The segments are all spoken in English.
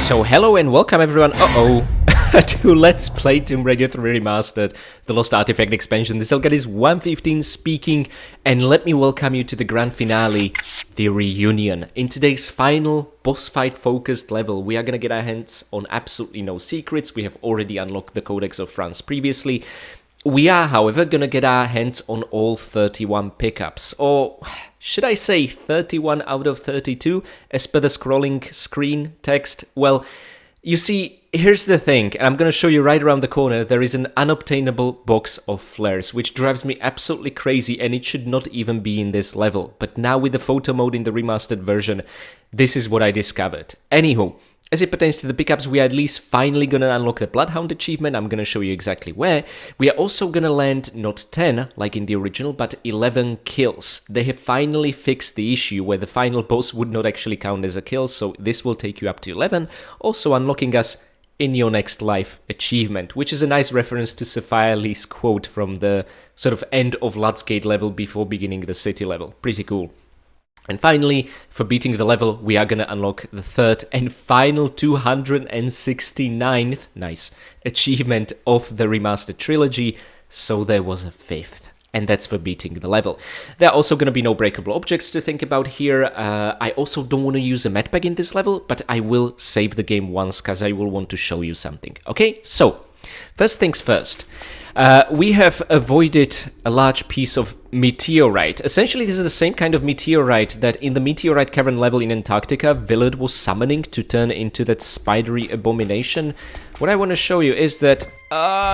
So hello and welcome everyone, to Let's Play Tomb Raider 3 Remastered, the Lost Artifact expansion. This Elgad is 115 speaking, and let me welcome you to the grand finale, the reunion. In today's final boss fight focused level, we are gonna get our hands on absolutely no secrets. We have already unlocked the Codex of France previously. We are, however, gonna get our hands on all 31 pickups, or should I say 31 out of 32, as per the scrolling screen text? Well, you see, here's the thing, and I'm gonna show you right around the corner. There is an unobtainable box of flares, which drives me absolutely crazy, and it should not even be in this level. But now with the photo mode in the remastered version, this is what I discovered. Anywho, as it pertains to the pickups, we are at least finally gonna unlock the Bloodhound achievement. I'm gonna show you exactly where. We are also gonna land not 10, like in the original, but 11 kills. They have finally fixed the issue where the final boss would not actually count as a kill, so this will take you up to 11, also unlocking us in your next life achievement, which is a nice reference to Sapphire Lee's quote from the sort of end of Ludsgate level before beginning the city level. Pretty cool. And finally, for beating the level, we are gonna unlock the third and final 269th, nice, achievement of the remastered trilogy, so there was a fifth, and that's for beating the level. There are also gonna be no breakable objects to think about here. I also don't want to use a medbag in this level, but I will save the game once, because I will want to show you something. Okay, so, first things first. We have avoided a large piece of meteorite. Essentially, this is the same kind of meteorite that in the meteorite cavern level in Antarctica, Willard was summoning to turn into that spidery abomination. What I want to show you is that,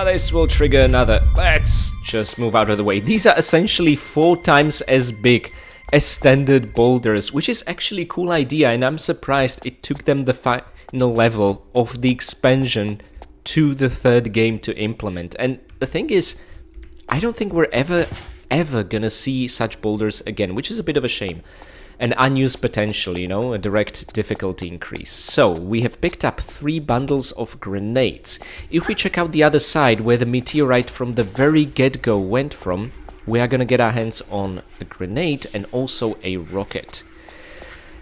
this will trigger another. Let's just move out of the way. These are essentially 4 times as big as standard boulders, which is actually a cool idea, and I'm surprised it took them the final level of the expansion to the third game to implement. And the thing is, I don't think we're ever gonna see such boulders again, which is a bit of a shame. An unused potential, you know, a direct difficulty increase. So, we have picked up 3 bundles of grenades. If we check out the other side, where the meteorite from the very get-go went from, we are gonna get our hands on a grenade and also a rocket.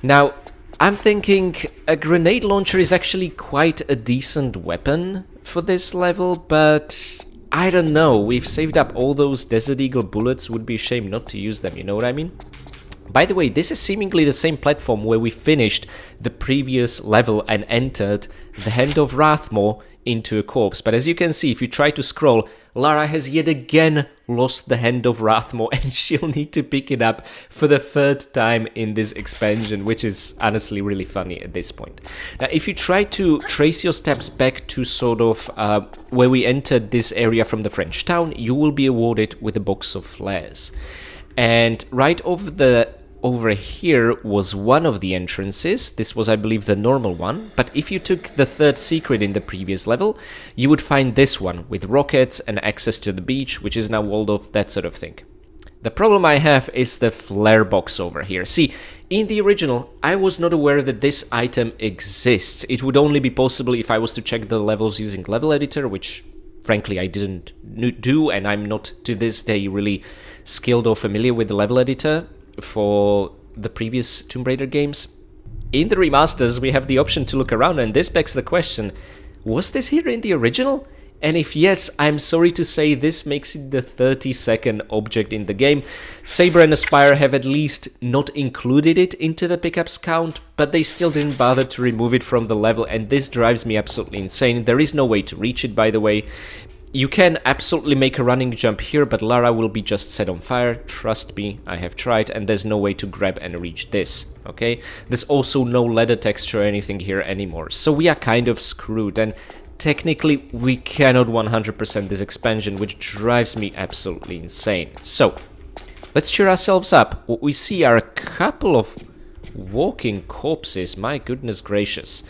Now, I'm thinking a grenade launcher is actually quite a decent weapon for this level, but I don't know, we've saved up all those Desert Eagle bullets, would be a shame not to use them, you know what I mean? By the way, this is seemingly the same platform where we finished the previous level and entered the Hand of Rathmore into a corpse, but as you can see, if you try to scroll, Lara has yet again lost the Hand of Rathmore, and she'll need to pick it up for the 3rd time in this expansion, which is honestly really funny at this point. Now, if you try to trace your steps back to sort of where we entered this area from the French town, you will be awarded with a box of flares. And right over here was one of the entrances. This was, I believe, the normal one, but if you took the 3rd secret in the previous level, you would find this one with rockets and access to the beach, which is now walled off, that sort of thing. The problem I have is the flare box over here. See, in the original, I was not aware that this item exists. It would only be possible if I was to check the levels using Level Editor, which frankly I didn't do, and I'm not to this day really skilled or familiar with the Level Editor for the previous Tomb Raider games. In the remasters, we have the option to look around, and this begs the question, was this here in the original? And if yes, I'm sorry to say this makes it the 32nd object in the game. Saber and Aspire have at least not included it into the pickups count, but they still didn't bother to remove it from the level, and this drives me absolutely insane. There is no way to reach it, by the way. You can absolutely make a running jump here, but Lara will be just set on fire. Trust me, I have tried, and there's no way to grab and reach this, okay? There's also no leather texture or anything here anymore, so we are kind of screwed, and technically we cannot 100% this expansion, which drives me absolutely insane. So, let's cheer ourselves up. What we see are a couple of walking corpses, my goodness gracious.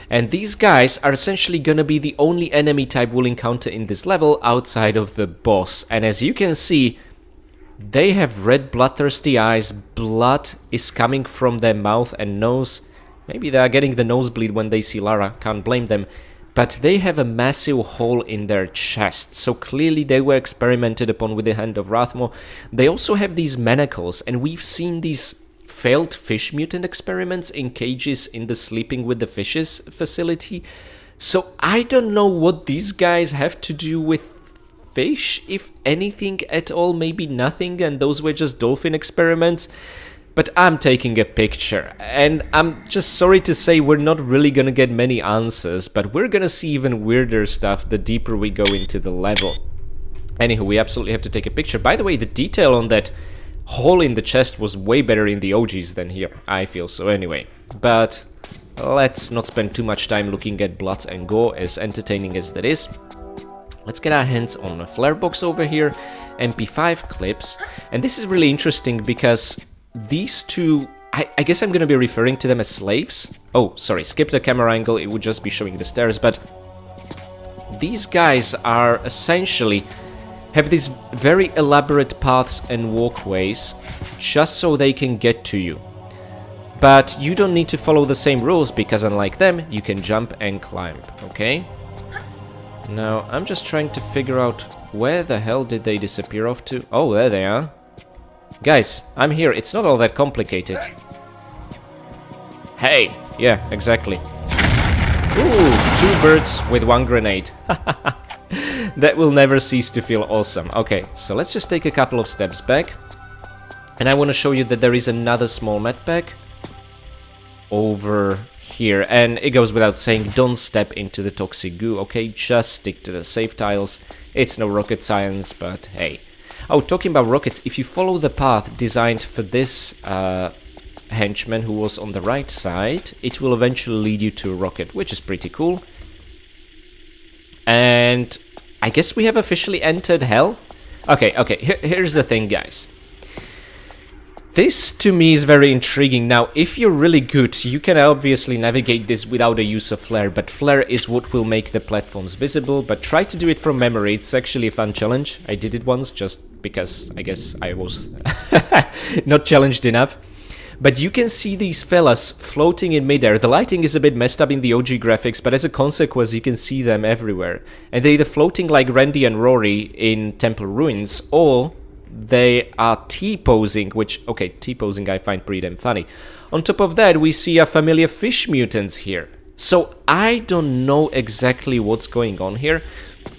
And these guys are essentially gonna be the only enemy type we'll encounter in this level outside of the boss. And as you can see, they have red bloodthirsty eyes, blood is coming from their mouth and nose. Maybe they are getting the nosebleed when they see Lara, can't blame them. But they have a massive hole in their chest, so clearly they were experimented upon with the Hand of Rathmore. They also have these manacles, and we've seen these failed fish mutant experiments in cages in the Sleeping with the Fishes facility. So I don't know what these guys have to do with fish, if anything at all, maybe nothing, and those were just dolphin experiments. But I'm taking a picture, and I'm just sorry to say we're not really gonna get many answers, but we're gonna see even weirder stuff the deeper we go into the level. Anywho, we absolutely have to take a picture. By the way, the detail on that hole in the chest was way better in the OGs than here, I feel so anyway. But let's not spend too much time looking at blood and gore, as entertaining as that is. Let's get our hands on a flare box over here, MP5 clips, and this is really interesting because these two, I guess I'm gonna be referring to them as slaves. Oh, sorry, skip the camera angle, it would just be showing the stairs, but these guys are essentially have these very elaborate paths and walkways just so they can get to you. But you don't need to follow the same rules because unlike them, you can jump and climb, okay? Now, I'm just trying to figure out where the hell did they disappear off to? Oh, there they are. Guys, I'm here. It's not all that complicated. Hey! Yeah, exactly. Ooh, 2 birds with 1 grenade. That will never cease to feel awesome. Okay, so let's just take a couple of steps back. And I want to show you that there is another small med pack over here. And it goes without saying, don't step into the toxic goo, okay? Just stick to the safe tiles. It's no rocket science, but hey. Oh, talking about rockets, if you follow the path designed for this henchman who was on the right side, it will eventually lead you to a rocket, which is pretty cool. And I guess we have officially entered hell. Okay, here's the thing, guys. This, to me, is very intriguing. Now, if you're really good, you can obviously navigate this without the use of flare, but flare is what will make the platforms visible, but try to do it from memory. It's actually a fun challenge. I did it once, just because I guess I was not challenged enough. But you can see these fellas floating in midair. The lighting is a bit messed up in the OG graphics, but as a consequence, you can see them everywhere. And they're either floating like Randy and Rory in Temple Ruins, or they are T-posing, which, okay, T-posing I find pretty damn funny. On top of that, we see our familiar fish mutants here. So I don't know exactly what's going on here.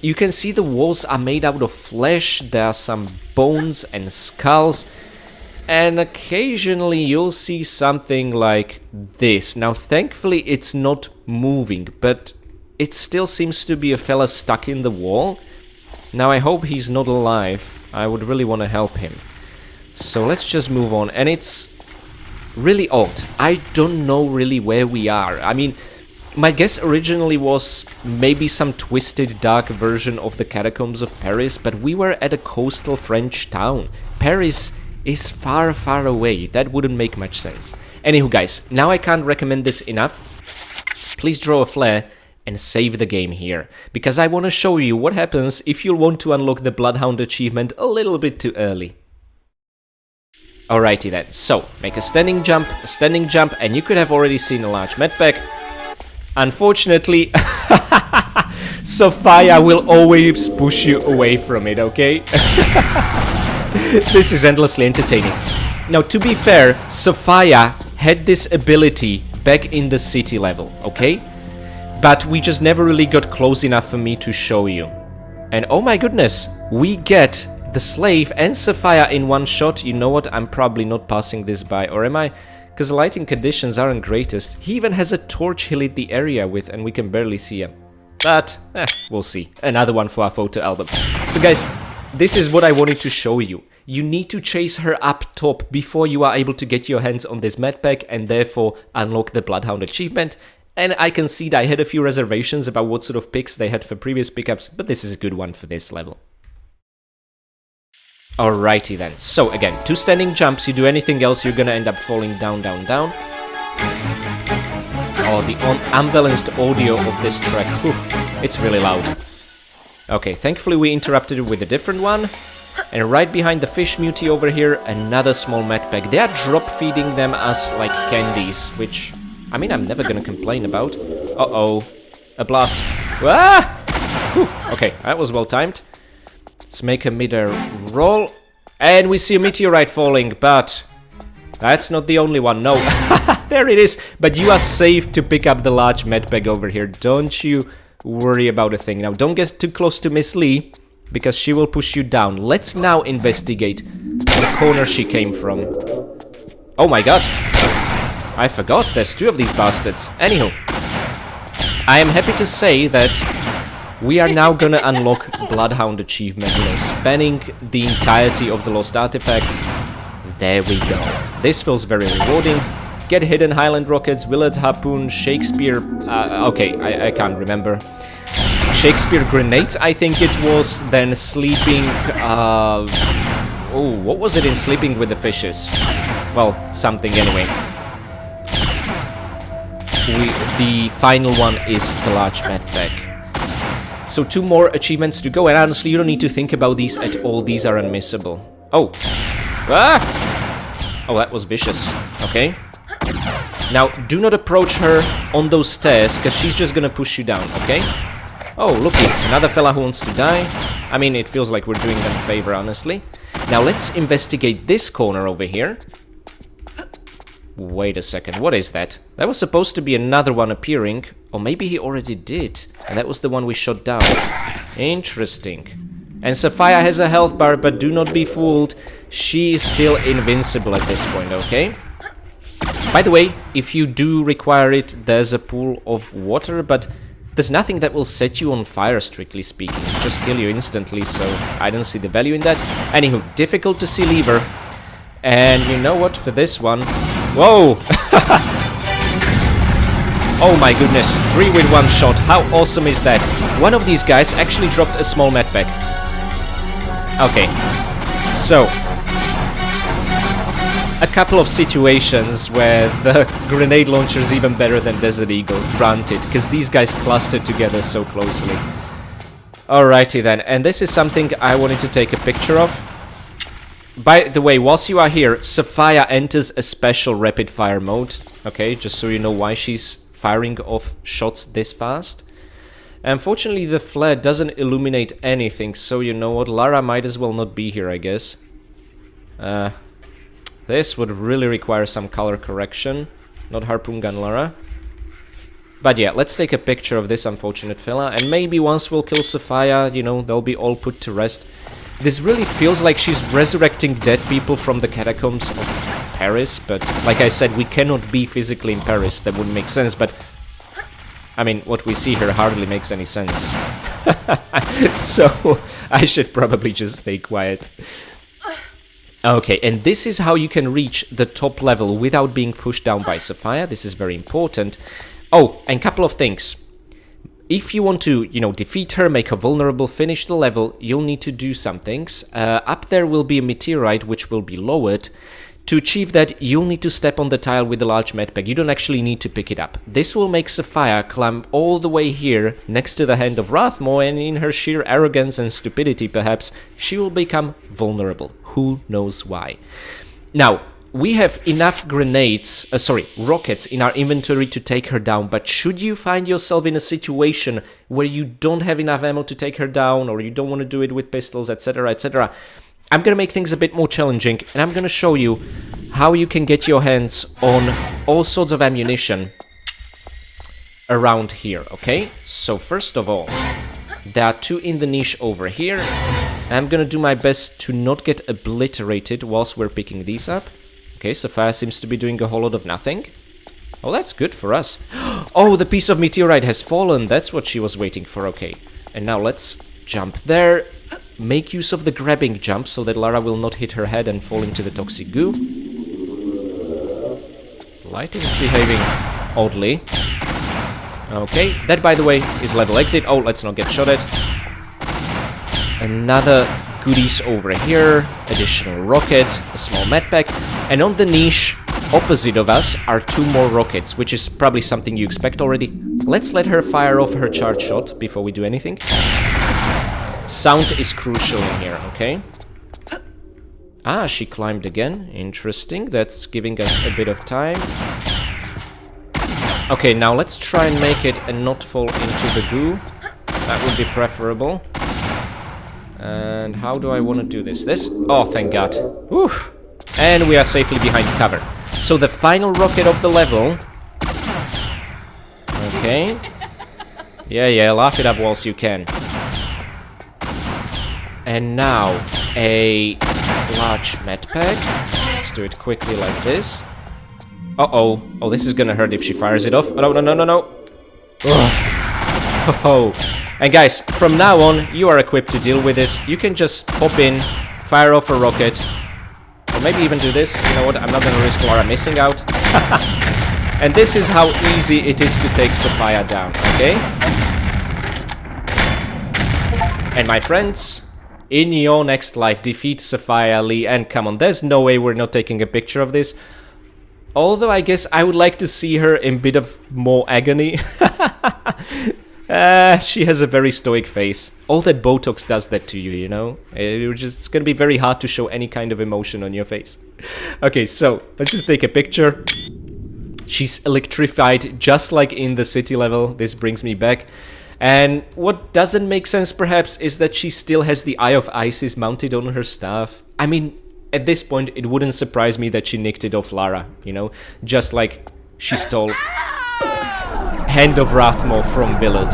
You can see the walls are made out of flesh, there are some bones and skulls, and occasionally you'll see something like this. Now, thankfully it's not moving, but it still seems to be a fella stuck in the wall. Now, I hope he's not alive. I would really want to help him. So let's just move on. And it's really odd. I don't know really where we are. I mean, my guess originally was maybe some twisted dark version of the Catacombs of Paris, but we were at a coastal French town. Paris is far, far away. That wouldn't make much sense. Anywho, guys, now I can't recommend this enough. Please draw a flare and save the game here, because I want to show you what happens if you want to unlock the Bloodhound achievement a little bit too early. Alrighty then, so make a standing jump, and you could have already seen a large medpack. Unfortunately, Sophia will always push you away from it, okay? This is endlessly entertaining. Now, to be fair, Sophia had this ability back in the city level, okay? But we just never really got close enough for me to show you. And oh my goodness, we get the slave and Sophia in one shot. You know what, I'm probably not passing this by, or am I? Because the lighting conditions aren't greatest. He even has a torch he lit the area with and we can barely see him. But, we'll see. Another one for our photo album. So guys, this is what I wanted to show you. You need to chase her up top before you are able to get your hands on this medpack and therefore unlock the Bloodhound achievement. And I concede I had a few reservations about what sort of picks they had for previous pickups, but this is a good one for this level. Alrighty then, so again, 2 standing jumps, you do anything else, you're gonna end up falling down, down, down. Oh, the unbalanced audio of this track, whew, it's really loud. Okay, thankfully we interrupted it with a different one. And right behind the fish mutie over here, another small medpack. They are drop feeding them as like candies, which, I mean, I'm never gonna complain about. Uh-oh, a blast. Ah! Whew. Okay, that was well timed. Let's make a mid-air roll. And we see a meteorite falling, but That's not the only one, no. There it is. But you are safe to pick up the large medbag over here. Don't you worry about a thing. Now, don't get too close to Miss Lee, because she will push you down. Let's now investigate the corner she came from. Oh my god. I forgot, there's 2 of these bastards. Anywho, I am happy to say that we are now gonna unlock Bloodhound achievement, you know, spanning the entirety of the Lost Artifact. There we go. This feels very rewarding. Get hidden Highland rockets, Willard's harpoon, Shakespeare... okay, I can't remember. Shakespeare grenades, I think it was. Then sleeping... oh, what was it in sleeping with the fishes? Well, something anyway. The final one is the large medpack. So 2 more achievements to go, and honestly, you don't need to think about these at all. These are unmissable. Oh. Ah! Oh, that was vicious. Okay. Now, do not approach her on those stairs, because she's just gonna push you down, okay? Oh, looky, another fella who wants to die. I mean, it feels like we're doing them a favor, honestly. Now, let's investigate this corner over here. Wait a second, what is that? That was supposed to be another one appearing. Or maybe he already did. And that was the one we shot down. Interesting. And Sapphire has a health bar, but do not be fooled. She is still invincible at this point, okay? By the way, if you do require it, there's a pool of water, but there's nothing that will set you on fire, strictly speaking. It'll just kill you instantly, so I don't see the value in that. Anywho, difficult to see lever. And you know what, for this one... Whoa! Oh my goodness, 3 with 1 shot. How awesome is that? One of these guys actually dropped a small medpack. Okay, so... a couple of situations where the grenade launcher is even better than Desert Eagle, granted, because these guys clustered together so closely. Alrighty then, and this is something I wanted to take a picture of. By the way, whilst you are here, Sapphire enters a special rapid fire mode, okay, just so you know why she's firing off shots this fast. Unfortunately, the flare doesn't illuminate anything, so you know what, Lara might as well not be here, I guess. This would really require some color correction. Not Harpoon Gun Lara. But yeah, let's take a picture of this unfortunate fella. And maybe once we'll kill Sapphire, you know, they'll be all put to rest. This really feels like she's resurrecting dead people from the Catacombs of Paris. But like I said, we cannot be physically in Paris. That wouldn't make sense. But I mean, what we see here hardly makes any sense. So I should probably just stay quiet. Okay, and this is how you can reach the top level without being pushed down by Sapphire. This is very important. Oh, and a couple of things. If you want to, you know, defeat her, make her vulnerable, finish the level, you'll need to do some things. Up there will be a meteorite which will be lowered. To achieve that, you'll need to step on the tile with the large medpack. You don't actually need to pick it up. This will make Sapphire climb all the way here, next to the Hand of Rathmore, and in her sheer arrogance and stupidity, perhaps, she will become vulnerable. Who knows why? Now, we have enough rockets in our inventory to take her down, but should you find yourself in a situation where you don't have enough ammo to take her down, or you don't want to do it with pistols, etc., etc., I'm going to make things a bit more challenging, and I'm going to show you how you can get your hands on all sorts of ammunition around here, okay? So first of all, there are 2 in the niche over here. I'm going to do my best to not get obliterated whilst we're picking these up. Okay, Sapphire seems to be doing a whole lot of nothing. Oh, that's good for us. Oh, the piece of meteorite has fallen. That's what she was waiting for, okay. And now let's jump there. Make use of the grabbing jump so that Lara will not hit her head and fall into the toxic goo. Lighting is behaving oddly. Okay, that by the way is level exit. Oh, let's not get shot at. Another goodies over here. Additional rocket, a small medpack. And on the niche opposite of us are 2 more rockets, which is probably something you expect already. Let's let her fire off her charge shot before we do anything. Sound is crucial in here, okay? Ah, she climbed again. Interesting. That's giving us a bit of time. Okay, now let's try and make it and not fall into the goo. That would be preferable. And how do I want to do this? Oh, thank God. Whew. And we are safely behind cover. So the final rocket of the level... Okay. Yeah, laugh it up whilst you can. And now, a large medpack. Let's do it quickly like this. Uh-oh. Oh, this is gonna hurt if she fires it off. Oh, no. Oh. And guys, from now on, you are equipped to deal with this. You can just pop in, fire off a rocket, or maybe even do this. You know what? I'm not gonna risk Lara missing out. And this is how easy it is to take Sophia down, okay? And my friends, in your next life, defeat Sophia Lee. And come on, there's no way we're not taking a picture of this. Although I guess I would like to see her in a bit of more agony. She has a very stoic face. All that Botox does that to you, you know? It's gonna be very hard to show any kind of emotion on your face. Okay, so let's just take a picture. She's electrified just like in the city level. This brings me back. And what doesn't make sense perhaps is that she still has the Eye of Isis mounted on her staff. I mean, at this point it wouldn't surprise me that she nicked it off Lara, you know? Just like she stole Hand of Rathmore from Billard.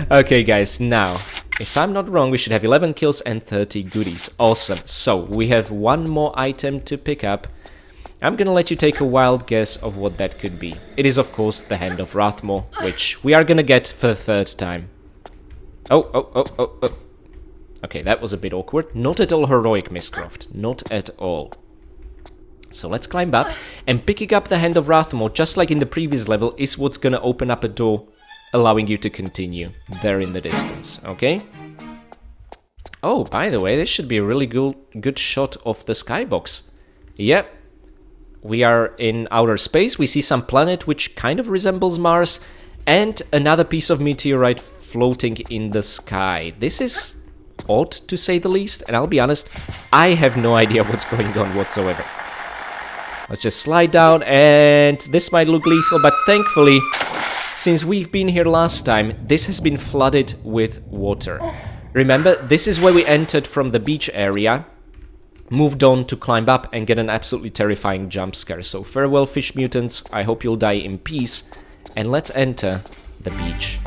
Okay guys, now, if I'm not wrong, we should have 11 kills and 30 goodies. Awesome. So, we have one more item to pick up. I'm gonna let you take a wild guess of what that could be. It is, of course, the Hand of Rathmore, which we are gonna get for the third time. Oh. Okay, that was a bit awkward. Not at all heroic, Miss Croft. Not at all. So let's climb up, and picking up the Hand of Rathmore, just like in the previous level, is what's gonna open up a door, allowing you to continue there in the distance, okay? Oh, by the way, this should be a really good shot of the skybox. Yep. We are in outer space, we see some planet which kind of resembles Mars, and another piece of meteorite floating in the sky. This is odd, to say the least, and I'll be honest, I have no idea what's going on whatsoever. Let's just slide down, and this might look lethal, but thankfully, since we've been here last time, this has been flooded with water. Remember, this is where we entered from the beach area, moved on to climb up and get an absolutely terrifying jump scare. So farewell fish mutants, I hope you'll die in peace, and let's enter the beach.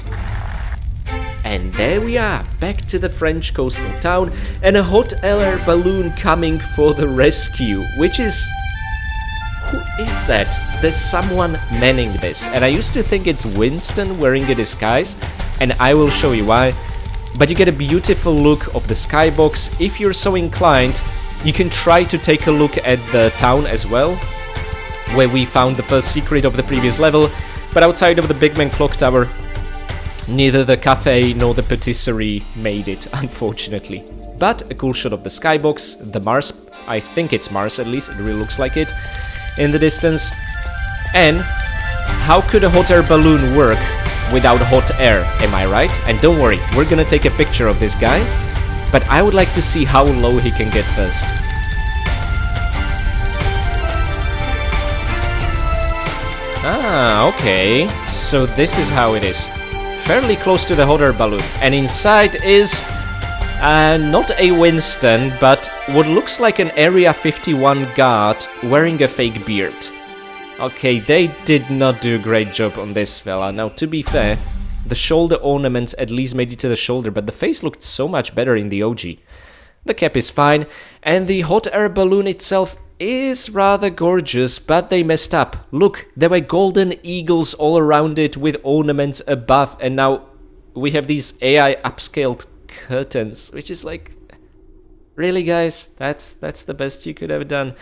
And there we are, back to the French coastal town, and a hot air balloon coming for the rescue, which is... Who is that? There's someone manning this, and I used to think it's Winston wearing a disguise, and I will show you why. But you get a beautiful look of the skybox. If you're so inclined, you can try to take a look at the town as well, where we found the first secret of the previous level, but outside of the Big Man Clock Tower, neither the cafe nor the patisserie made it, unfortunately. But a cool shot of the skybox, the Mars, I think it's Mars at least, it really looks like it, in the distance. And how could a hot air balloon work without hot air, am I right? And don't worry, we're gonna take a picture of this guy, but I would like to see how low he can get first. Ah, okay. So this is how it is. Fairly close to the hot air balloon. And inside is... not a Winston, but what looks like an Area 51 guard wearing a fake beard. Okay, they did not do a great job on this fella. Now, to be fair, the shoulder ornaments at least made it to the shoulder, but the face looked so much better in the OG. The cap is fine, and the hot air balloon itself is rather gorgeous, but they messed up. Look, there were golden eagles all around it with ornaments above, and now we have these AI upscaled curtains, which is like... Really, guys? That's the best you could have done.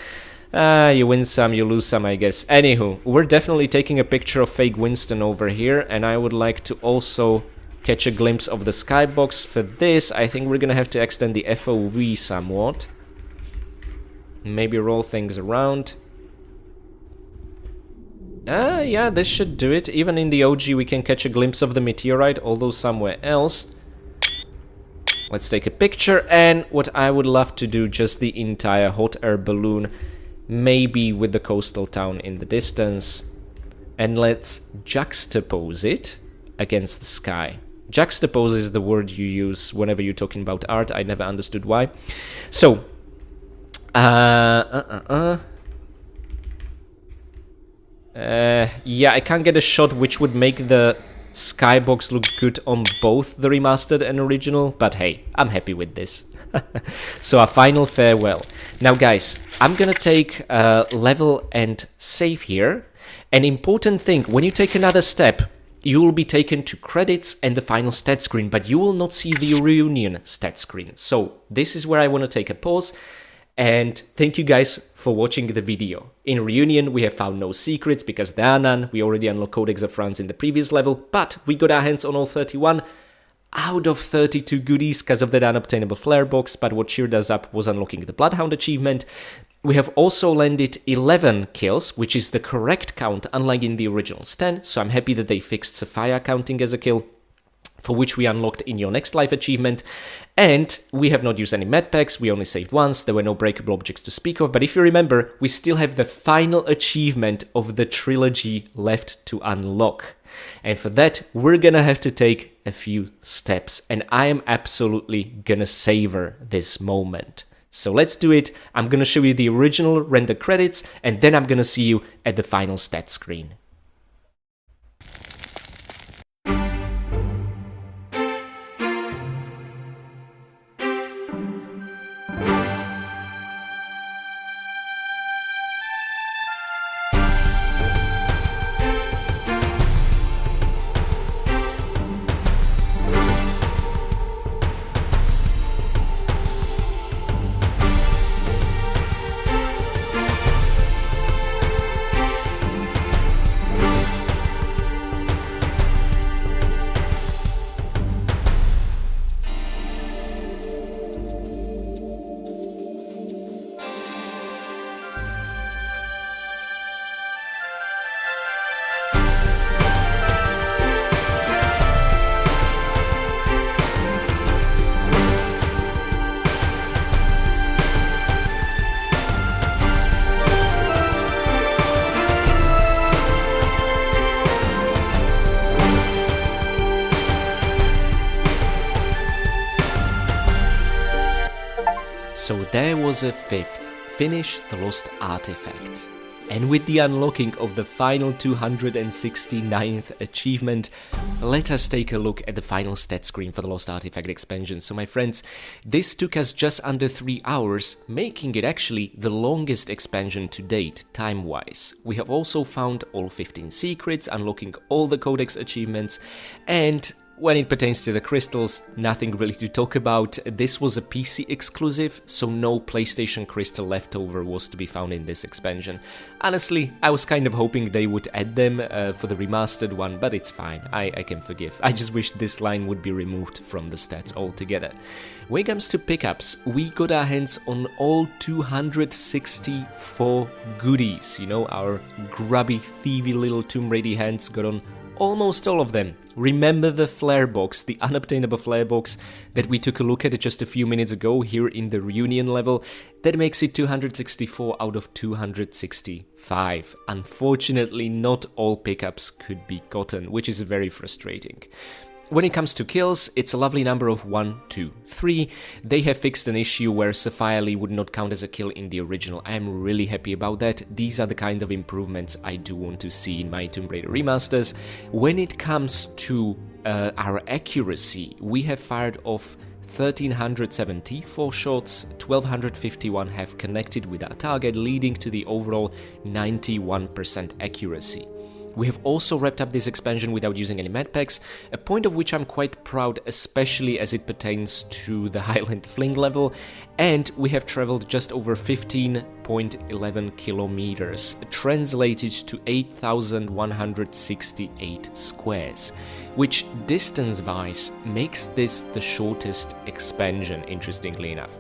You win some, you lose some, I guess. Anywho, we're definitely taking a picture of fake Winston over here, and I would like to also catch a glimpse of the skybox. For this, I think we're gonna have to extend the FOV somewhat. Maybe roll things around. Yeah, this should do it. Even in the OG, we can catch a glimpse of the meteorite, although somewhere else. Let's take a picture, and what I would love to do, just the entire hot air balloon, maybe with the coastal town in the distance, and let's juxtapose it against the sky. Juxtapose is the word you use whenever you're talking about art. I never understood why. So, Yeah, I can't get a shot which would make the skybox look good on both the remastered and original, but hey, I'm happy with this. So a final farewell. Now guys, I'm gonna take a level and save here. An important thing, when you take another step, you will be taken to credits and the final stat screen, but you will not see the reunion stat screen. So this is where I want to take a pause. And thank you guys for watching the video. In Reunion, we have found no secrets because there are none. We already unlocked Codex of France in the previous level, but we got our hands on all 31 out of 32 goodies because of that unobtainable flare box, but what cheered us up was unlocking the Bloodhound achievement. We have also landed 11 kills, which is the correct count, unlike in the original 10, so I'm happy that they fixed Sapphire counting as a kill, for which we unlocked in your next life achievement. And we have not used any med packs, we only saved once, there were no breakable objects to speak of, but if you remember, we still have the final achievement of the trilogy left to unlock. And for that, we're gonna have to take a few steps, and I am absolutely gonna savor this moment. So let's do it. I'm gonna show you the original render credits, and then I'm gonna see you at the final stat screen. So there was a fifth, finish the lost artifact. And with the unlocking of the final 269th achievement, let us take a look at the final stat screen for the Lost Artifact expansion. So my friends, this took us just under 3 hours, making it actually the longest expansion to date, time-wise. We have also found all 15 secrets, unlocking all the Codex achievements, and when it pertains to the crystals, nothing really to talk about. This was a PC exclusive, so no PlayStation crystal leftover was to be found in this expansion. Honestly, I was kind of hoping they would add them for the remastered one, but it's fine, I can forgive. I just wish this line would be removed from the stats altogether. When it comes to pickups, we got our hands on all 264 goodies. You know, our grubby, thievy little Tomb Raider hands got on almost all of them. Remember the flare box, the unobtainable flare box that we took a look at just a few minutes ago here in the Reunion level? That makes it 264 out of 265. Unfortunately, not all pickups could be gotten, which is very frustrating. When it comes to kills, it's a lovely number of 1, 2, 3. They have fixed an issue where Sapphire Lee would not count as a kill in the original. I am really happy about that. These are the kind of improvements I do want to see in my Tomb Raider remasters. When it comes to our accuracy, we have fired off 1374 shots, 1251 have connected with our target, leading to the overall 91% accuracy. We have also wrapped up this expansion without using any med packs, a point of which I'm quite proud, especially as it pertains to the Highland Fling level, and we have traveled just over 15.11 kilometers, translated to 8,168 squares, which distance-wise makes this the shortest expansion, interestingly enough.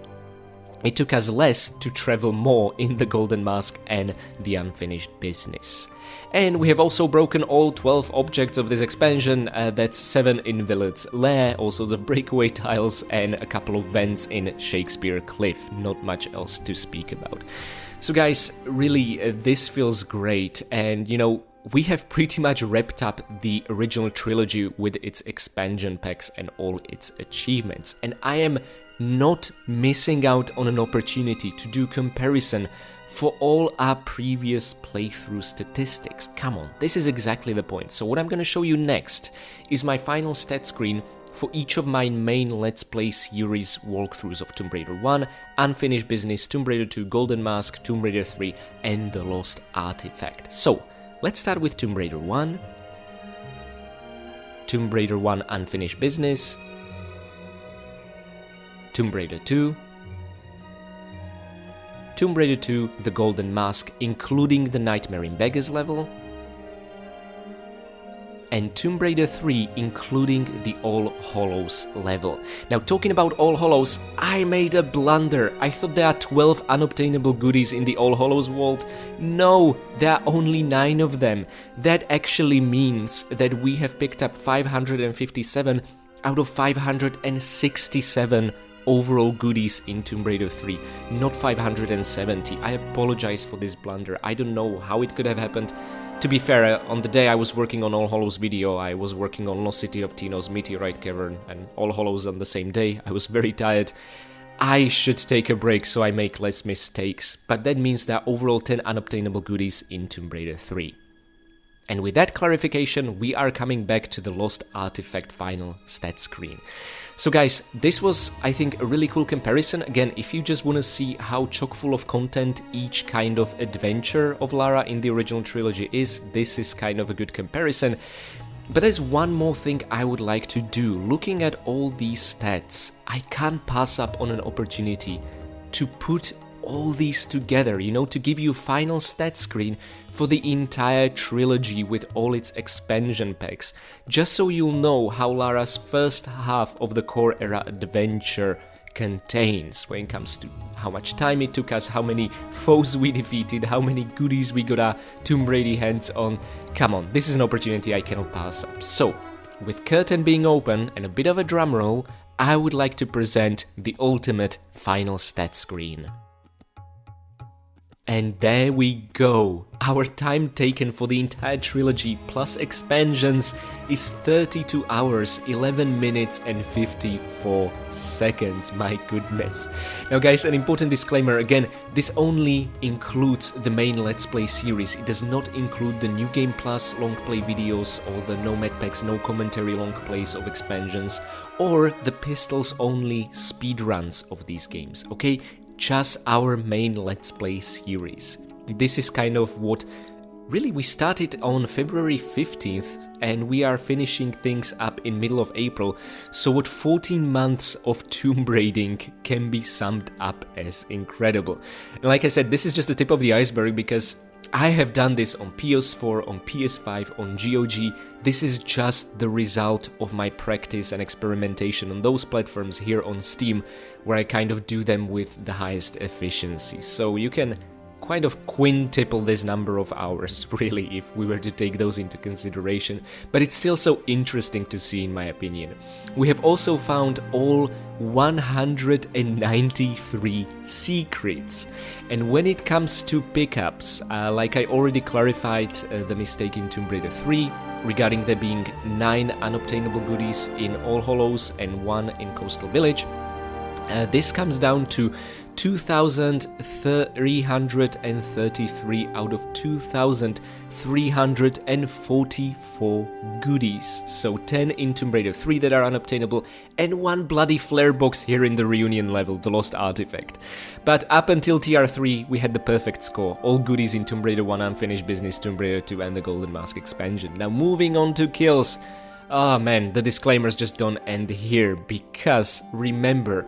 It took us less to travel more in the Golden Mask and the Unfinished Business. And we have also broken all 12 objects of this expansion, that's 7 in Willard's Lair, also the breakaway tiles and a couple of vents in Shakespeare Cliff, not much else to speak about. So guys, really, this feels great, and you know, we have pretty much wrapped up the original trilogy with its expansion packs and all its achievements, and I am not missing out on an opportunity to do comparison for all our previous playthrough statistics. Come on, this is exactly the point. So what I'm gonna show you next is my final stat screen for each of my main Let's Play series walkthroughs of Tomb Raider 1, Unfinished Business, Tomb Raider 2, Golden Mask, Tomb Raider 3 and The Lost Artifact. So, let's start with Tomb Raider 1, Tomb Raider 1 Unfinished Business, Tomb Raider 2, Tomb Raider 2 The Golden Mask including the Nightmare in Beggars level, and Tomb Raider 3 including the All Hallows level. Now talking about All Hallows, I made a blunder. I thought there are 12 unobtainable goodies in the All Hallows vault. No, there are only 9 of them. That actually means that we have picked up 557 out of 567 overall goodies in Tomb Raider 3, not 570. I apologize for this blunder. I don't know how it could have happened. To be fair, on the day I was working on All Hallows video, I was working on Lost City of Tino's Meteorite Cavern and All Hallows on the same day. I was very tired. I should take a break so I make less mistakes, but that means there are overall 10 unobtainable goodies in Tomb Raider 3. And with that clarification, we are coming back to the Lost Artifact final stat screen. So guys, this was, I think, a really cool comparison. Again, if you just want to see how chock full of content each kind of adventure of Lara in the original trilogy is, this is kind of a good comparison. But there's one more thing I would like to do. Looking at all these stats, I can't pass up on an opportunity to put all these together, you know, to give you a final stat screen for the entire trilogy with all its expansion packs, just so you'll know how Lara's first half of the core era adventure contains when it comes to how much time it took us, how many foes we defeated, how many goodies we got our Tomb Raider hands on. Come on, this is an opportunity I cannot pass up. So, with curtain being open and a bit of a drum roll, I would like to present the ultimate final stat screen. And there we go. Our time taken for the entire trilogy plus expansions is 32 hours, 11 minutes and 54 seconds. My goodness. Now guys, an important disclaimer again, this only includes the main Let's Play series. It does not include the New Game Plus long play videos or the no med packs, no commentary long plays of expansions or the pistols only speedruns of these games, okay? Just our main Let's Play series. This is kind of what really we started on February 15th and we are finishing things up in middle of April, so what 14 months of tomb raiding can be summed up as incredible. And like I said, this is just the tip of the iceberg because I have done this on PS4, on PS5, on GOG. This is just the result of my practice and experimentation on those platforms here on Steam, where I kind of do them with the highest efficiency. So you can kind of quintuple this number of hours, really, if we were to take those into consideration, but it's still so interesting to see, in my opinion. We have also found all 193 secrets, and when it comes to pickups, like I already clarified the mistake in Tomb Raider 3, regarding there being 9 unobtainable goodies in All Hallows and 1 in Coastal Village, this comes down to 2,333 out of 2,344 goodies. So 10 in Tomb Raider 3 that are unobtainable, and 1 bloody flare box here in the reunion level, the Lost Artifact. But up until TR3, we had the perfect score. All goodies in Tomb Raider 1, Unfinished Business, Tomb Raider 2, and the Golden Mask expansion. Now moving on to kills. Oh man, the disclaimers just don't end here, because remember,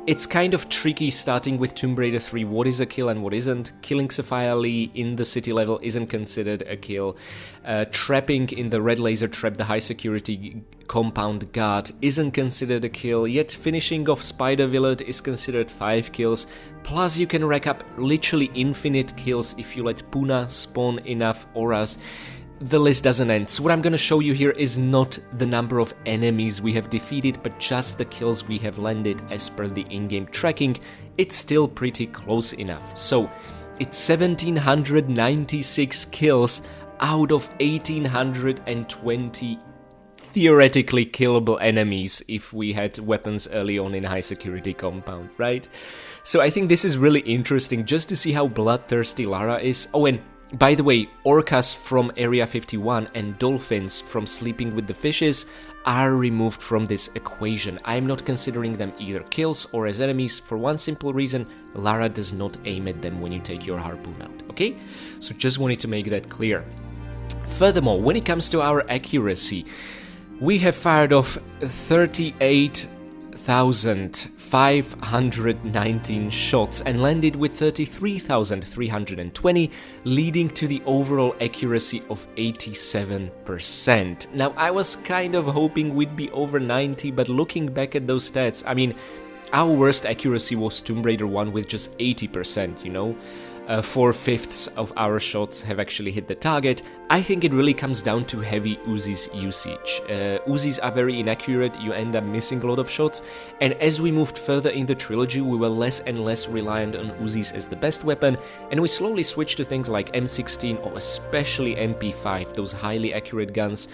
it's kind of tricky starting with Tomb Raider 3, what is a kill and what isn't. Killing Sophia Lee in the city level isn't considered a kill. Trapping in the red laser trap the high security compound guard isn't considered a kill, yet finishing off Spider Village is considered 5 kills. Plus you can rack up literally infinite kills if you let Puna spawn enough auras. The list doesn't end, so what I'm gonna show you here is not the number of enemies we have defeated, but just the kills we have landed as per the in-game tracking. It's still pretty close enough. So, it's 1796 kills out of 1820 theoretically killable enemies if we had weapons early on in high security compound, right? So I think this is really interesting just to see how bloodthirsty Lara is. Oh, and by the way, orcas from Area 51 and dolphins from Sleeping with the Fishes are removed from this equation. I'm not considering them either kills or as enemies for one simple reason: Lara does not aim at them when you take your harpoon out, okay? So just wanted to make that clear. Furthermore, when it comes to our accuracy, we have fired off 38,519 shots and landed with 33,320, leading to the overall accuracy of 87%. Now, I was kind of hoping we'd be over 90, but looking back at those stats, I mean, our worst accuracy was Tomb Raider 1 with just 80%, you know? 4/5 of our shots have actually hit the target. I think it really comes down to heavy Uzis usage. Uzis are very inaccurate, you end up missing a lot of shots, and as we moved further in the trilogy, we were less and less reliant on Uzis as the best weapon, and we slowly switched to things like M16 or especially MP5, those highly accurate guns.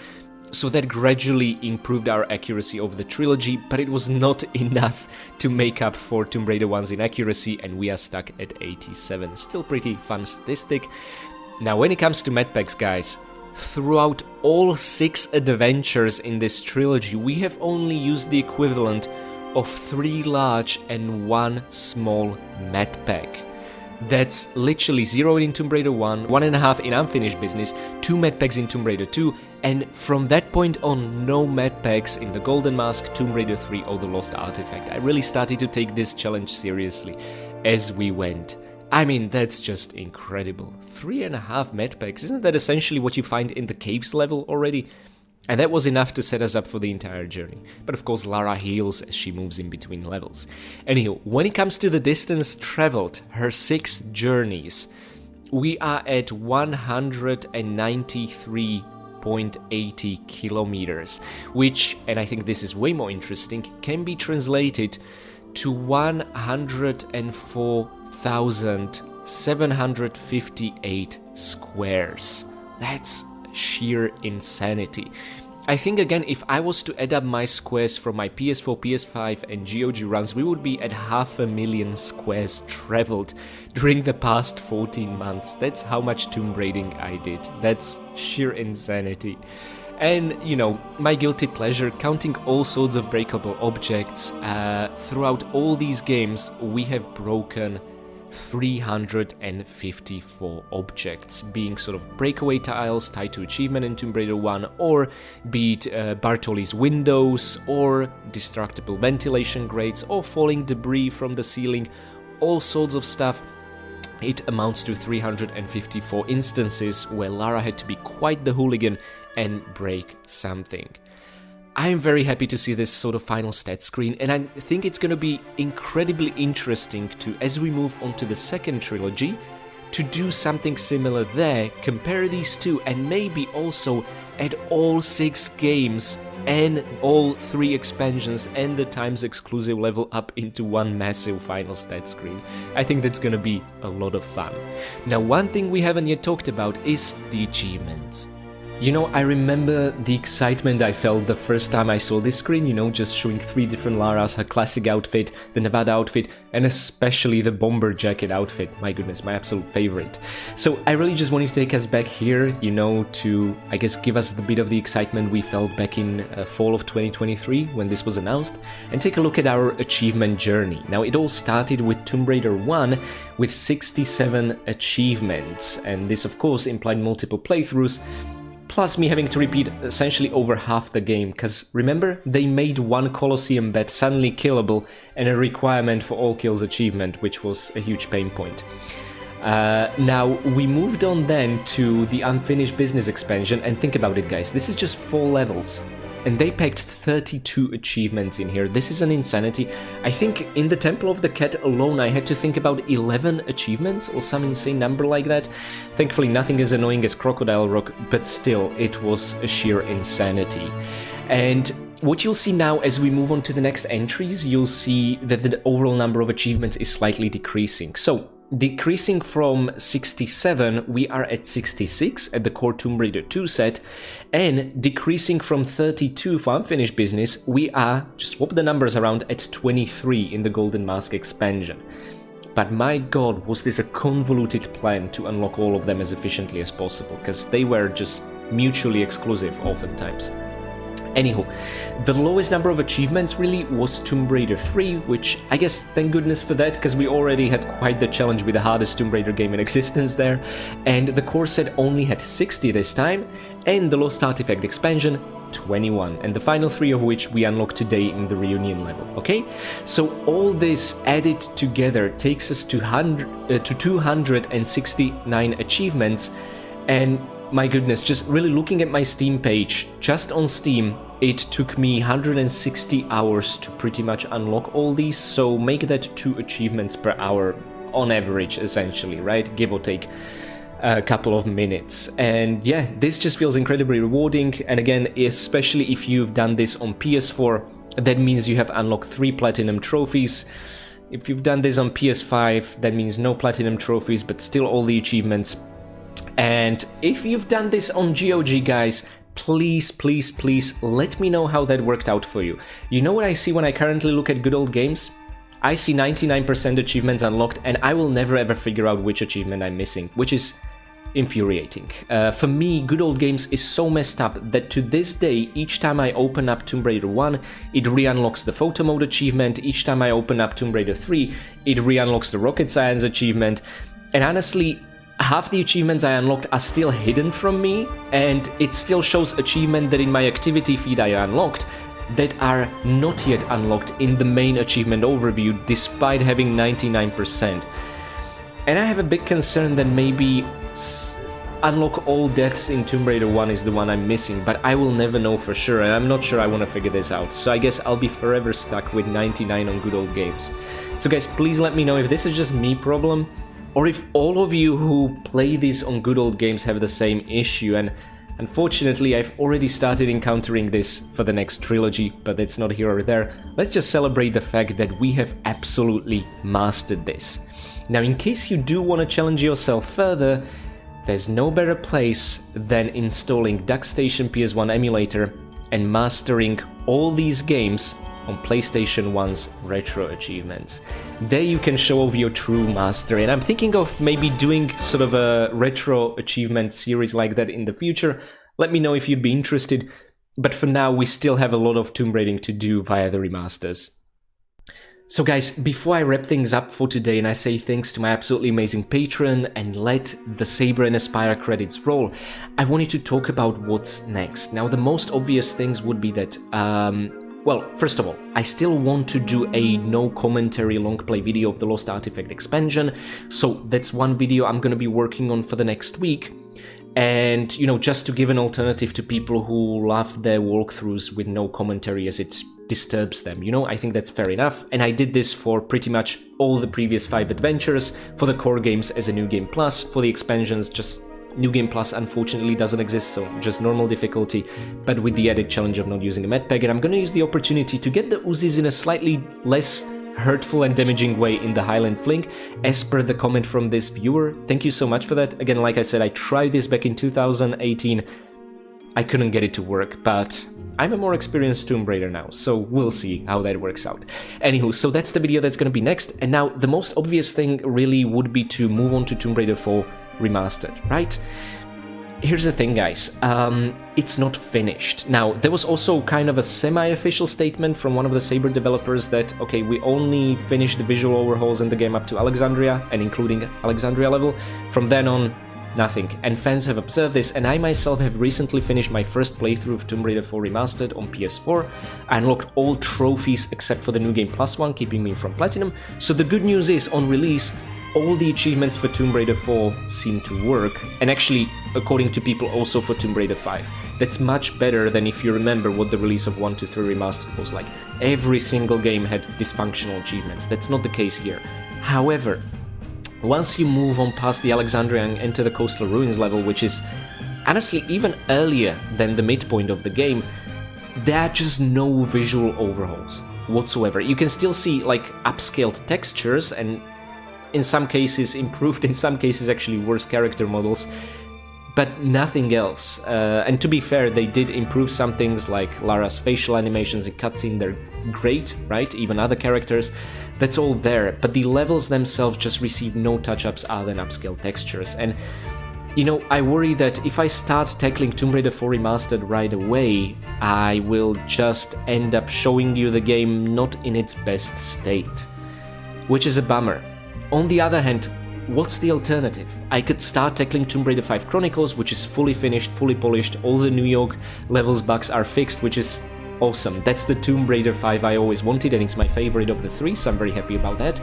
So that gradually improved our accuracy over the trilogy, but it was not enough to make up for Tomb Raider 1's inaccuracy, and we are stuck at 87. Still pretty fun statistic. Now, when it comes to medpacks, guys, throughout all 6 adventures in this trilogy, we have only used the equivalent of 3 large and 1 small medpack. That's literally 0 in Tomb Raider 1, 1.5 in Unfinished Business, 2 medpacks in Tomb Raider 2, and from that point on, no medpacks in the Golden Mask, Tomb Raider 3 or the Lost Artifact. I really started to take this challenge seriously as we went. I mean, that's just incredible. 3.5 medpacks, isn't that essentially what you find in the caves level already? And that was enough to set us up for the entire journey. But of course, Lara heals as she moves in between levels. Anyhow, when it comes to the distance traveled, her 6 journeys, we are at 193.80 kilometers, which, and I think this is way more interesting, can be translated to 104,758 squares. That's sheer insanity. I think again, if I was to add up my squares from my PS4, PS5 and GOG runs, we would be at 500,000 squares traveled during the past 14 months. That's how much tomb raiding I did. That's sheer insanity. And, you know, my guilty pleasure, counting all sorts of breakable objects, throughout all these games, we have broken 354 objects, being sort of breakaway tiles tied to achievement in Tomb Raider 1, or be it Bartoli's windows, or destructible ventilation grates, or falling debris from the ceiling, all sorts of stuff. It amounts to 354 instances where Lara had to be quite the hooligan and break something. I'm very happy to see this sort of final stat screen, and I think it's going to be incredibly interesting to, as we move on to the second trilogy, to do something similar there, compare these two, and maybe also add all 6 games and all 3 expansions and the Times exclusive level up into one massive final stat screen. I think that's going to be a lot of fun. Now, one thing we haven't yet talked about is the achievements. You know, I remember the excitement I felt the first time I saw this screen, you know, just showing 3 different Laras, her classic outfit, the Nevada outfit, and especially the bomber jacket outfit. My goodness, my absolute favorite. So I really just wanted to take us back here, you know, to, I guess, give us the bit of the excitement we felt back in fall of 2023 when this was announced, and take a look at our achievement journey. Now, it all started with Tomb Raider 1 with 67 achievements, and this, of course, implied multiple playthroughs, plus me having to repeat essentially over half the game, because remember, they made one Colosseum bet suddenly killable and a requirement for all kills achievement, which was a huge pain point. Now, we moved on then to the Unfinished Business expansion, and think about it, guys, this is just 4 levels, and they packed 32 achievements in here. This is an insanity. I think in the Temple of the Cat alone I had to think about 11 achievements or some insane number like that. Thankfully nothing as annoying as Crocodile Rock, but still, it was a sheer insanity. And what you'll see now as we move on to the next entries, you'll see that the overall number of achievements is slightly decreasing. So, decreasing from 67, we are at 66 at the core Tomb Raider 2 set, and decreasing from 32 for unfinished business, we are, just swap the numbers around, at 23 in the Golden Mask expansion. But my god, was this a convoluted plan to unlock all of them as efficiently as possible, because they were just mutually exclusive oftentimes. Anywho, the lowest number of achievements really was Tomb Raider 3, which I guess thank goodness for that, because we already had quite the challenge with the hardest Tomb Raider game in existence there, and the core set only had 60 this time, and the Lost Artifact expansion 21, and the final 3 of which we unlock today in the reunion level, okay? So all this added together takes us to 269 achievements, and my goodness, just really looking at my Steam page, just on Steam, it took me 160 hours to pretty much unlock all these, so make that 2 achievements per hour on average, essentially, right? Give or take a couple of minutes. And yeah, this just feels incredibly rewarding, and again, especially if you've done this on PS4, that means you have unlocked 3 platinum trophies. If you've done this on PS5, that means no platinum trophies, but still all the achievements. And if you've done this on GOG, guys, please let me know how that worked out for you. You know what I see when I currently look at good old games? I see 99% achievements unlocked, and I will never ever figure out which achievement I'm missing, which is infuriating. For me, good old games is so messed up that to this day, each time I open up Tomb Raider 1, it re-unlocks the photo mode achievement. Each time I open up Tomb Raider 3, it re-unlocks the rocket science achievement. And honestly, half the achievements I unlocked are still hidden from me, and it still shows achievement that in my activity feed I unlocked that are not yet unlocked in the main achievement overview, despite having 99%. And I have a big concern that maybe unlock all deaths in Tomb Raider 1 is the one I'm missing, but I will never know for sure, and I'm not sure I want to figure this out, so I guess I'll be forever stuck with 99 on good old games. So guys, please let me know if this is just me problem, or if all of you who play this on good old games have the same issue. And unfortunately, I've already started encountering this for the next trilogy, but that's not here or there. Let's just celebrate the fact that we have absolutely mastered this. Now, in case you do want to challenge yourself further, there's no better place than installing DuckStation PS1 emulator and mastering all these games on PlayStation 1's RetroAchievements. There you can show off your true mastery, and I'm thinking of maybe doing sort of a Retro Achievement series like that in the future. Let me know if you'd be interested, but for now we still have a lot of Tomb Raiding to do via the remasters. So guys, before I wrap things up for today and I say thanks to my absolutely amazing patron and let the Saber and Aspire credits roll, I wanted to talk about what's next. Now, the most obvious things would be that well, first of all, I still want to do a no commentary long play video of the Lost Artifact expansion, so that's one video I'm gonna be working on for the next week. And, you know, just to give an alternative to people who love their walkthroughs with no commentary as it disturbs them, you know, I think that's fair enough. And I did this for pretty much all the previous 5 adventures, for the core games as a New Game Plus, for the expansions just New Game Plus unfortunately doesn't exist, so just normal difficulty, but with the added challenge of not using a med pack. And I'm gonna use the opportunity to get the Uzis in a slightly less hurtful and damaging way in the Highland Fling, as per the comment from this viewer. Thank you so much for that. Again, like I said, I tried this back in 2018. I couldn't get it to work, but I'm a more experienced Tomb Raider now, so we'll see how that works out. Anywho, so that's the video that's gonna be next, and now the most obvious thing really would be to move on to Tomb Raider 4 Remastered, right? Here's the thing, guys, it's not finished. Now, there was also kind of a semi-official statement from one of the Saber developers that, okay, we only finished the visual overhauls in the game up to Alexandria, and including Alexandria level. From then on, nothing. And fans have observed this, and I myself have recently finished my first playthrough of Tomb Raider 4 Remastered on PS4. I unlocked all trophies except for the New Game Plus one, keeping me from Platinum. So the good news is, on release, all the achievements for Tomb Raider 4 seem to work, and actually, according to people, also for Tomb Raider 5. That's much better than if you remember what the release of 1, 2, 3 Remastered was like. Every single game had dysfunctional achievements. That's not the case here. However, once you move on past the Alexandria and enter the Coastal Ruins level, which is honestly even earlier than the midpoint of the game, there are just no visual overhauls whatsoever. You can still see like upscaled textures, and in some cases improved, in some cases actually worse character models, but nothing else. And to be fair, they did improve some things like Lara's facial animations and cutscene, they're great, right? Even other characters, that's all there, but the levels themselves just receive no touch-ups other than upscale textures. And you know, I worry that if I start tackling Tomb Raider 4 Remastered right away, I will just end up showing you the game not in its best state, which is a bummer. On the other hand, what's the alternative? I could start tackling Tomb Raider 5 Chronicles, which is fully finished, fully polished, all the New York levels bugs are fixed, which is awesome. That's the Tomb Raider 5 I always wanted, and it's my favorite of the three, so I'm very happy about that.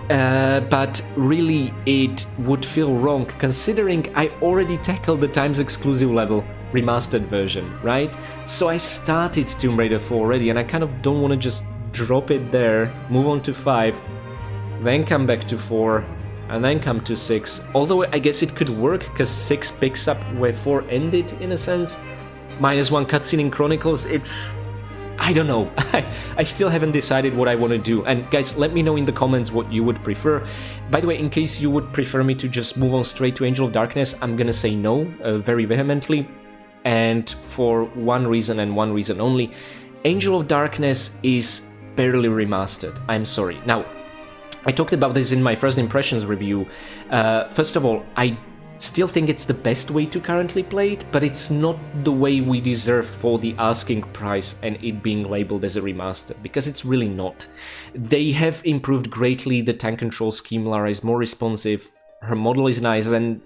But really, it would feel wrong considering I already tackled the Times exclusive level remastered version, right? So I started Tomb Raider 4 already, and I kind of don't want to just drop it there, move on to 5, then come back to 4, and then come to 6. Although I guess it could work, because 6 picks up where 4 ended, in a sense. -1 cutscene in Chronicles, it's... I don't know. I still haven't decided what I want to do. And guys, let me know in the comments what you would prefer. By the way, in case you would prefer me to just move on straight to Angel of Darkness, I'm gonna say no, very vehemently. And for one reason and one reason only. Angel of Darkness is barely remastered. I'm sorry. Now, I talked about this in my first impressions review. First of all, I still think it's the best way to currently play it, but it's not the way we deserve for the asking price and it being labeled as a remaster, because it's really not. They have improved greatly the tank control scheme, Lara is more responsive, her model is nice, and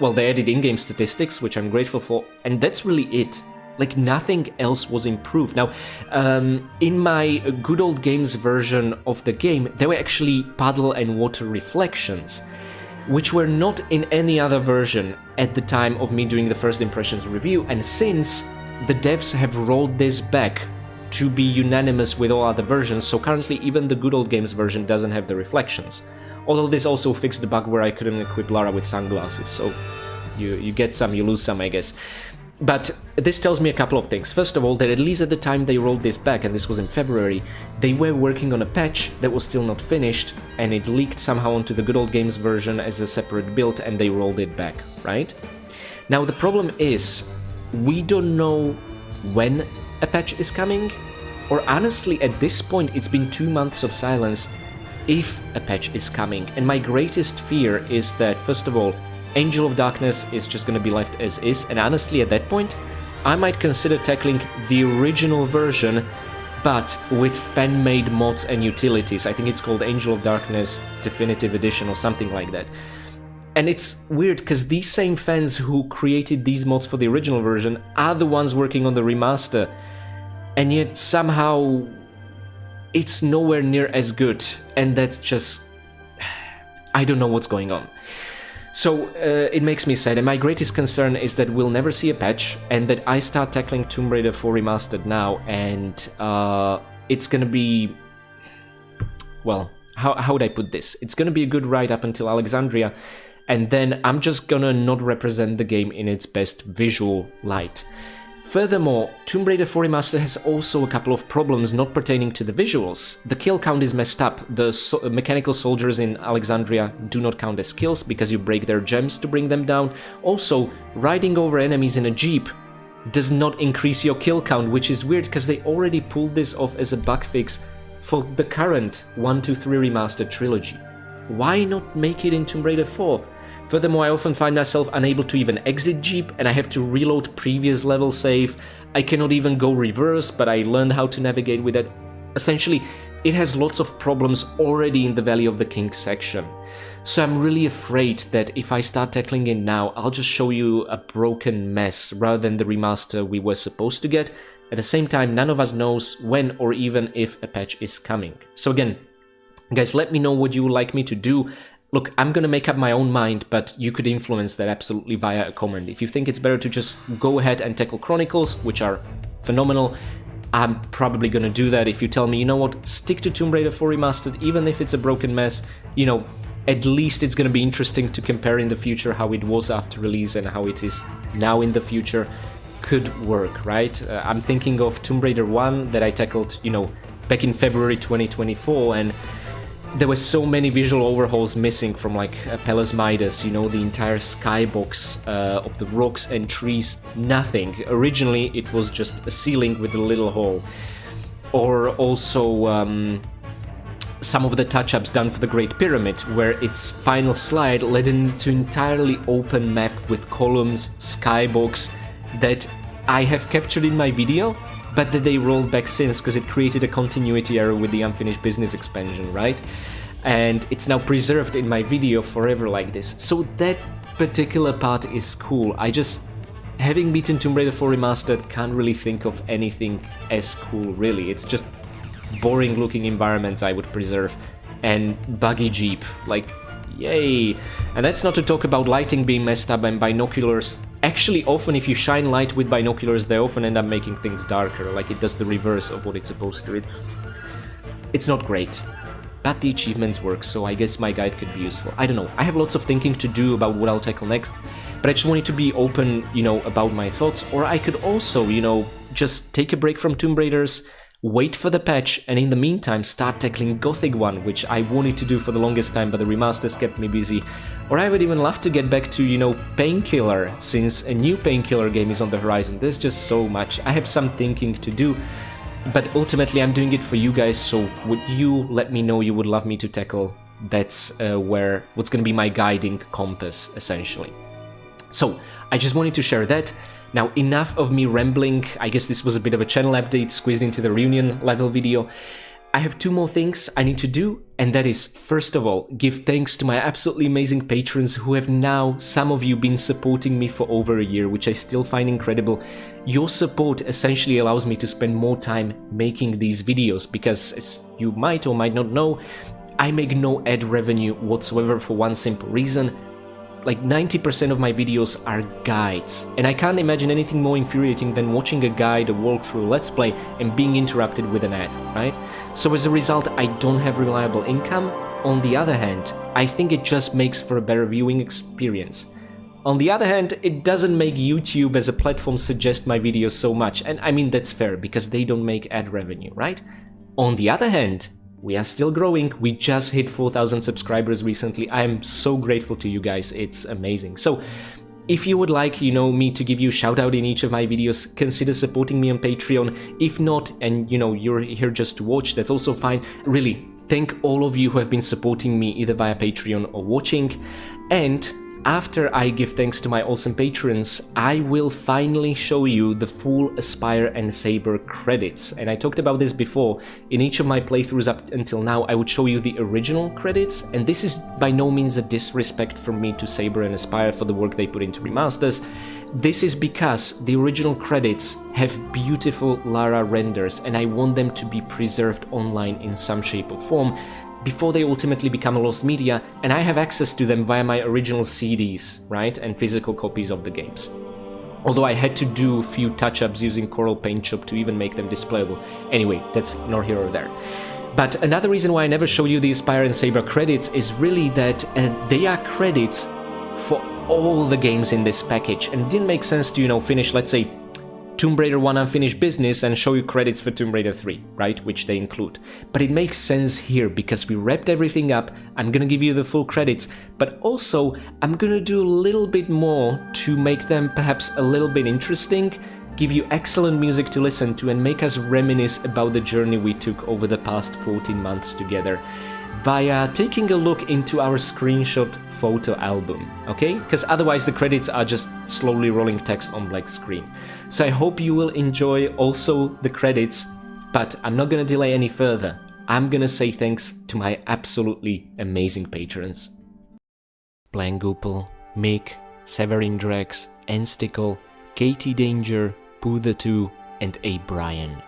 well, they added in-game statistics, which I'm grateful for, and that's really it. Like, nothing else was improved. Now, in my good old games version of the game, there were actually puddle and water reflections, which were not in any other version at the time of me doing the first impressions review, and since the devs have rolled this back to be unanimous with all other versions, so currently even the good old games version doesn't have the reflections. Although this also fixed the bug where I couldn't equip Lara with sunglasses, so you get some, you lose some, I guess. But this tells me a couple of things. First of all, that at least at the time they rolled this back, and this was in February, they were working on a patch that was still not finished, and it leaked somehow onto the good old games version as a separate build, and they rolled it back, right? Now the problem is, we don't know when a patch is coming, or honestly at this point it's been 2 months of silence if a patch is coming, and my greatest fear is that, first of all, Angel of Darkness is just going to be left as is, and honestly at that point I might consider tackling the original version but with fan-made mods and utilities. I think it's called Angel of Darkness Definitive Edition or something like that. And it's weird because these same fans who created these mods for the original version are the ones working on the remaster, and yet somehow it's nowhere near as good, and that's just... I don't know what's going on. So it makes me sad, and my greatest concern is that we'll never see a patch, and that I start tackling Tomb Raider 4 Remastered now, and it's gonna be... well, how would I put this? It's gonna be a good ride up until Alexandria, and then I'm just gonna not represent the game in its best visual light. Furthermore, Tomb Raider 4 Remastered has also a couple of problems not pertaining to the visuals. The kill count is messed up. The mechanical soldiers in Alexandria do not count as kills because you break their gems to bring them down. Also, riding over enemies in a jeep does not increase your kill count, which is weird because they already pulled this off as a bug fix for the current 1, 2, 3 Remastered trilogy. Why not make it in Tomb Raider 4? Furthermore, I often find myself unable to even exit Jeep, and I have to reload previous level save. I cannot even go reverse, but I learned how to navigate with it. Essentially, it has lots of problems already in the Valley of the Kings section. So I'm really afraid that if I start tackling it now, I'll just show you a broken mess rather than the remaster we were supposed to get. At the same time, none of us knows when or even if a patch is coming. So again, guys, let me know what you would like me to do. Look, I'm gonna make up my own mind, but you could influence that absolutely via a comment. If you think it's better to just go ahead and tackle Chronicles, which are phenomenal, I'm probably gonna do that. If you tell me, you know what, stick to Tomb Raider 4 Remastered, even if it's a broken mess, you know, at least it's gonna be interesting to compare in the future how it was after release and how it is now in the future, could work, right? I'm thinking of Tomb Raider 1 that I tackled, you know, back in February 2024, and there were so many visual overhauls missing from like Pelas Midas, you know, the entire skybox of the rocks and trees, nothing. Originally it was just a ceiling with a little hole. Or also some of the touch-ups done for the Great Pyramid, where its final slide led into entirely open map with columns, skybox, that I have captured in my video, but that they rolled back since because it created a continuity error with the unfinished business expansion, right? And it's now preserved in my video forever like this. So that particular part is cool. I just, having beaten Tomb Raider 4 Remastered, can't really think of anything as cool, really. It's just boring looking environments I would preserve. And buggy Jeep, like, yay! And that's not to talk about lighting being messed up and binoculars. Actually, often if you shine light with binoculars, they often end up making things darker, like it does the reverse of what it's supposed to. It's not great. But the achievements work, so I guess my guide could be useful. I don't know, I have lots of thinking to do about what I'll tackle next, but I just wanted to be open, you know, about my thoughts, or I could also, you know, just take a break from Tomb Raiders, wait for the patch, and in the meantime start tackling Gothic 1, which I wanted to do for the longest time, but the remasters kept me busy. Or I would even love to get back to, you know, Painkiller, since a new Painkiller game is on the horizon. There's just so much. I have some thinking to do, but ultimately I'm doing it for you guys, so would you let me know you would love me to tackle? That's what's gonna be my guiding compass, essentially. So, I just wanted to share that. Now, enough of me rambling. I guess this was a bit of a channel update squeezed into the reunion level video. I have two more things I need to do, and that is, first of all, give thanks to my absolutely amazing patrons who have now, some of you, been supporting me for over a year, which I still find incredible. Your support essentially allows me to spend more time making these videos, because as you might or might not know, I make no ad revenue whatsoever for one simple reason. Like 90% of my videos are guides, and I can't imagine anything more infuriating than watching a guide, a walkthrough, let's play, and being interrupted with an ad, right? So as a result, I don't have reliable income. On the other hand, I think it just makes for a better viewing experience. On the other hand, it doesn't make YouTube as a platform suggest my videos so much, and I mean that's fair, because they don't make ad revenue, right? On the other hand, we are still growing. We just hit 4,000 subscribers recently. I am so grateful to you guys. It's amazing. So if you would like, you know, me to give you a shout out in each of my videos, consider supporting me on Patreon. If not, and you know, you're here just to watch, that's also fine. Really, thank all of you who have been supporting me either via Patreon or watching. And after I give thanks to my awesome patrons, I will finally show you the full Aspire and Saber credits. And I talked about this before. In each of my playthroughs up until now, I would show you the original credits, and this is by no means a disrespect from me to Saber and Aspire for the work they put into remasters. This is because the original credits have beautiful Lara renders, and I want them to be preserved online in some shape or form before they ultimately become lost media, and I have access to them via my original CDs, right, and physical copies of the games. Although I had to do a few touch-ups using Coral Paint Shop to even make them displayable. Anyway, that's nor here or there. But another reason why I never show you the Aspire and Saber credits is really that they are credits for all the games in this package, and it didn't make sense to, you know, finish, let's say, Tomb Raider 1 Unfinished Business and show you credits for Tomb Raider 3, right, which they include. But it makes sense here because we wrapped everything up. I'm gonna give you the full credits, but also I'm gonna do a little bit more to make them perhaps a little bit interesting, give you excellent music to listen to, and make us reminisce about the journey we took over the past 14 months together via taking a look into our screenshot photo album, okay? Because otherwise the credits are just slowly rolling text on black screen. So I hope you will enjoy also the credits, but I'm not gonna delay any further. I'm gonna say thanks to my absolutely amazing patrons. Blangupel, Mick, Severin Drex, Enstickle, Katie Danger, Poo2, and A. Brian.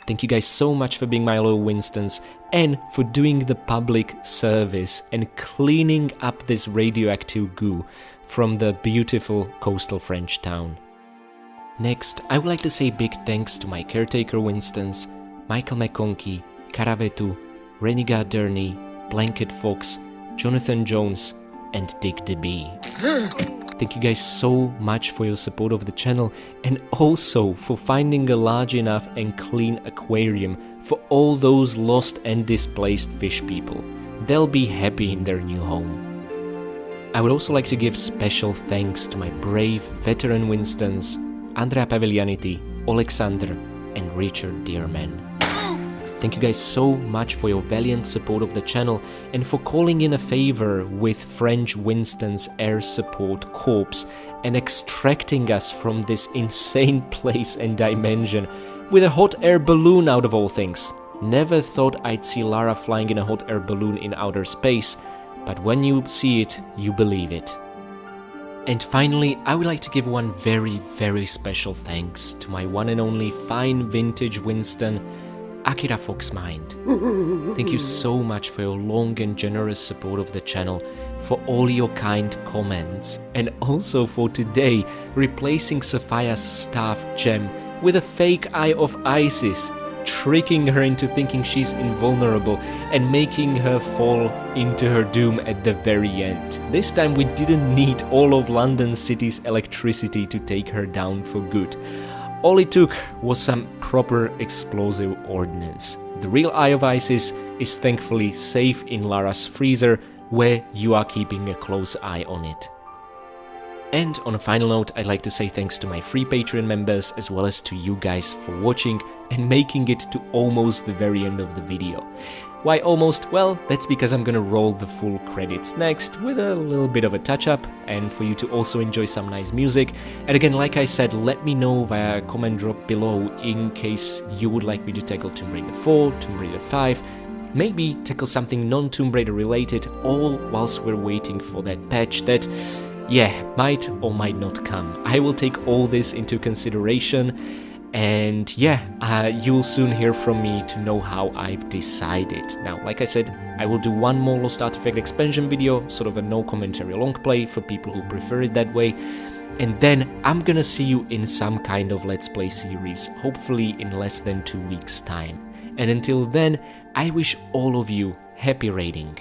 Thank you guys so much for being my loyal Winstons and for doing the public service and cleaning up this radioactive goo from the beautiful coastal French town. Next, I would like to say big thanks to my caretaker Winstons, Michael McConkey, Karavetu, Renegade Durney, Blanket Fox, Jonathan Jones, and Dick DeBee. Thank you guys so much for your support of the channel and also for finding a large enough and clean aquarium for all those lost and displaced fish people. they'll be happy in their new home. I would also like to give special thanks to my brave veteran Winstons, Andrea Paviglianiti, Alexander, and Richard Dearman. Thank you guys so much for your valiant support of the channel and for calling in a favor with French Winston's Air Support Corps and extracting us from this insane place and dimension with a hot air balloon out of all things. Never thought I'd see Lara flying in a hot air balloon in outer space, but when you see it, you believe it. And finally, I would like to give one very special thanks to my one and only fine vintage Winston, Akira Foxmind. Thank you so much for your long and generous support of the channel, for all your kind comments, and also for today replacing Sophia's staff gem with a fake eye of Isis, tricking her into thinking she's invulnerable and making her fall into her doom at the very end. This time we didn't need all of London City's electricity to take her down for good. All it took was some proper explosive ordnance. The real Eye of Isis is thankfully safe in Lara's freezer, where you are keeping a close eye on it. And on a final note, I'd like to say thanks to my free Patreon members as well as to you guys for watching and making it to almost the very end of the video. Why almost? Well, that's because I'm gonna roll the full credits next with a little bit of a touch-up and for you to also enjoy some nice music. And again, like I said, let me know via a comment drop below in case you would like me to tackle Tomb Raider 4, Tomb Raider 5, maybe tackle something non-Tomb Raider related, all whilst we're waiting for that patch that, yeah, might or might not come. I will take all this into consideration. And yeah, you'll soon hear from me to know how I've decided. Now, like I said, I will do one more Lost Artifact expansion video, sort of a no commentary long play for people who prefer it that way. And then I'm gonna see you in some kind of Let's Play series, hopefully in less than 2 weeks' time. And until then, I wish all of you happy raiding.